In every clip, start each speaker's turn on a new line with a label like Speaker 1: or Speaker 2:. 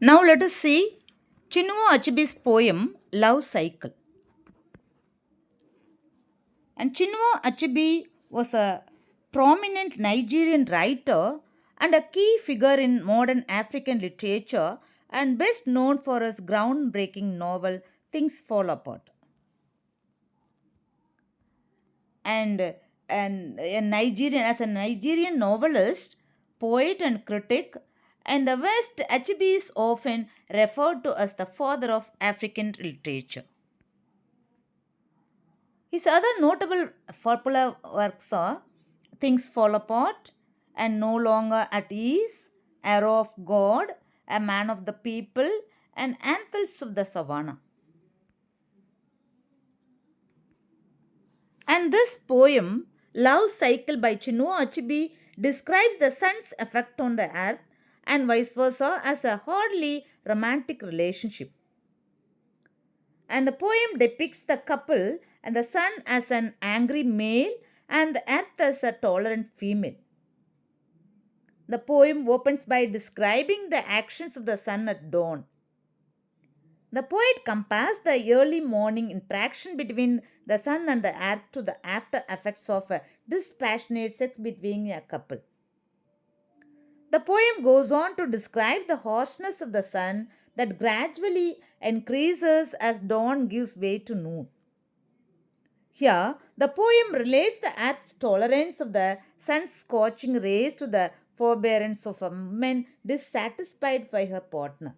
Speaker 1: Now let us see Chinua Achebe's poem Love Cycle. And Chinua Achebe was a prominent Nigerian writer and a key figure in modern African literature and best known for his groundbreaking novel Things Fall Apart. And, and as a Nigerian novelist, poet and critic, and the West, Achebe is often referred to as the father of African literature. His other notable popular works are Things Fall Apart and No Longer at Ease, Arrow of God, A Man of the People, and Anthems of the Savannah. And this poem, Love Cycle by Chinua Achebe, describes the sun's effect on the earth and vice versa as a hardly romantic relationship. And the poem depicts the couple and the sun as an angry male and the earth as a tolerant female. The poem opens by describing the actions of the sun at dawn. The poet compares the early morning interaction between the sun and the earth to the after effects of a dispassionate sex between a couple. The poem goes on to describe the harshness of the sun that gradually increases as dawn gives way to noon. Here, the poem relates the earth's tolerance of the sun's scorching rays to the forbearance of a woman dissatisfied by her partner.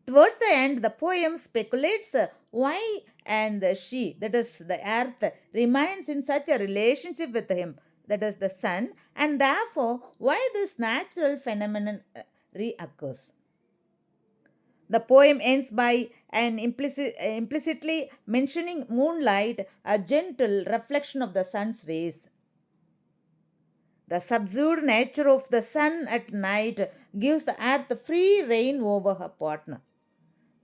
Speaker 1: Towards the end, the poem speculates why and she, that is the earth, remains in such a relationship with him, that is the sun, and therefore why this natural phenomenon reoccurs. The poem ends by implicitly mentioning moonlight, a gentle reflection of the sun's rays. The subdued nature of the sun at night gives the earth free rein over her partner.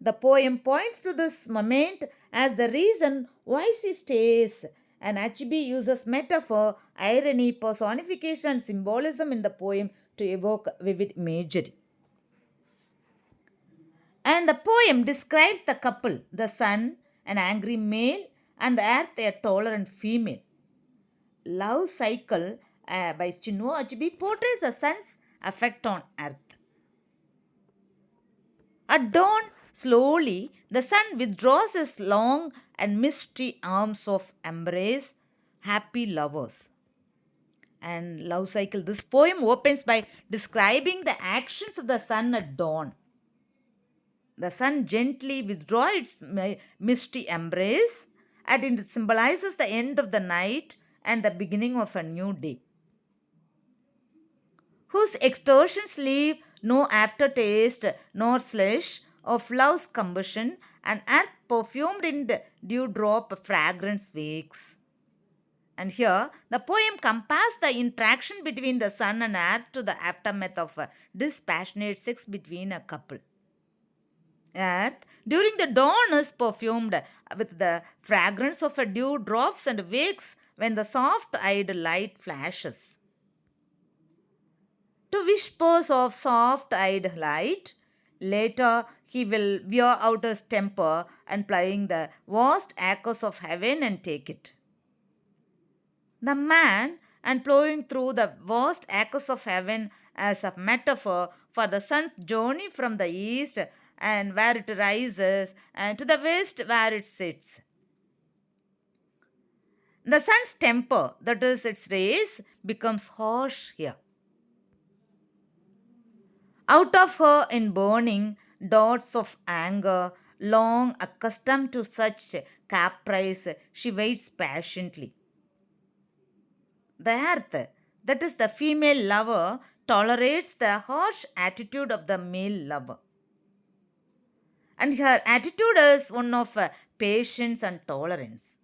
Speaker 1: The poem points to this moment as the reason why she stays, and Achebe uses metaphor, irony, personification, and symbolism in the poem to evoke vivid imagery. And the poem describes the couple, the sun, an angry male, and the earth, a tolerant female. Love Cycle by Chinua Achebe portrays the sun's effect on earth. At dawn, slowly, the sun withdraws his long and misty arms of embrace, happy lovers. And Love Cycle, this poem opens by describing the actions of the sun at dawn. The sun gently withdraws its misty embrace, and it symbolizes the end of the night and the beginning of a new day, whose extortions leave no aftertaste nor slush of love's combustion, and earth perfumed in the dewdrop fragrance wakes. And here, the poem compares the interaction between the sun and earth to the aftermath of a dispassionate sex between a couple. Earth during the dawn is perfumed with the fragrance of a dew drops and wakes when the soft eyed light flashes. To whispers of soft eyed light, later he will wear out his temper and plying the vast echoes of heaven and take it. The man and plowing through the vast echoes of heaven as a metaphor for the sun's journey from the east and where it rises and to the west where it sits. The sun's temper, that is its rays, becomes harsh here. Out of her in burning dots of anger, long accustomed to such caprice, she waits patiently. The earth, that is the female lover, tolerates the harsh attitude of the male lover. And her attitude is one of patience and tolerance.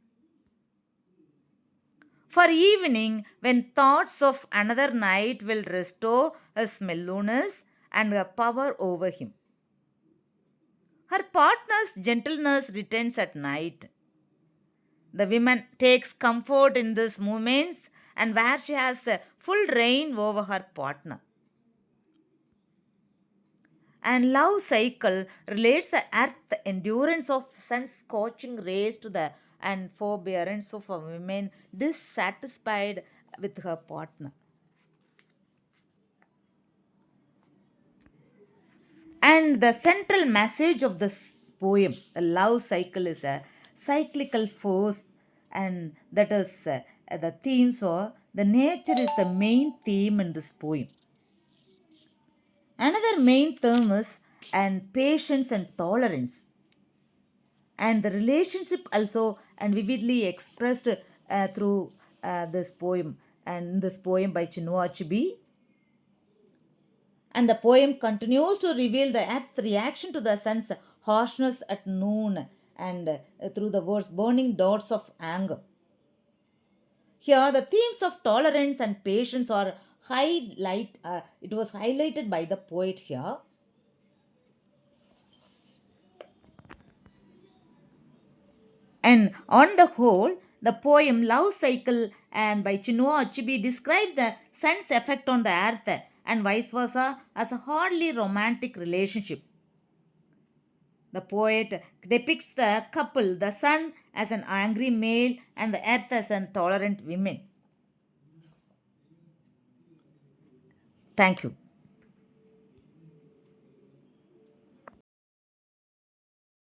Speaker 1: For evening, when thoughts of another night will restore his mellowness and her power over him. Her partner's gentleness returns at night. The woman takes comfort in these moments and where she has a full reign over her partner. And love cycle relates the earth endurance of sun's scorching rays to the and forbearance of a woman dissatisfied with her partner. And the central message of this poem, the love cycle, is a cyclical force, and that is the theme. So, the nature is the main theme in this poem. Another main theme is and patience and tolerance, and the relationship also and vividly expressed through this poem and this poem by Chinua Achebe. And the poem continues to reveal the earth's reaction to the sun's harshness at noon and through the words burning dots of anger. Here, the themes of tolerance and patience are highlight. It was highlighted by the poet here. And on the whole, the poem Love Cycle and by Chinua Achebe describes the sun's effect on the earth and vice versa as a hardly romantic relationship. The poet depicts the couple, the sun as an angry male and the earth as a tolerant woman. Thank you.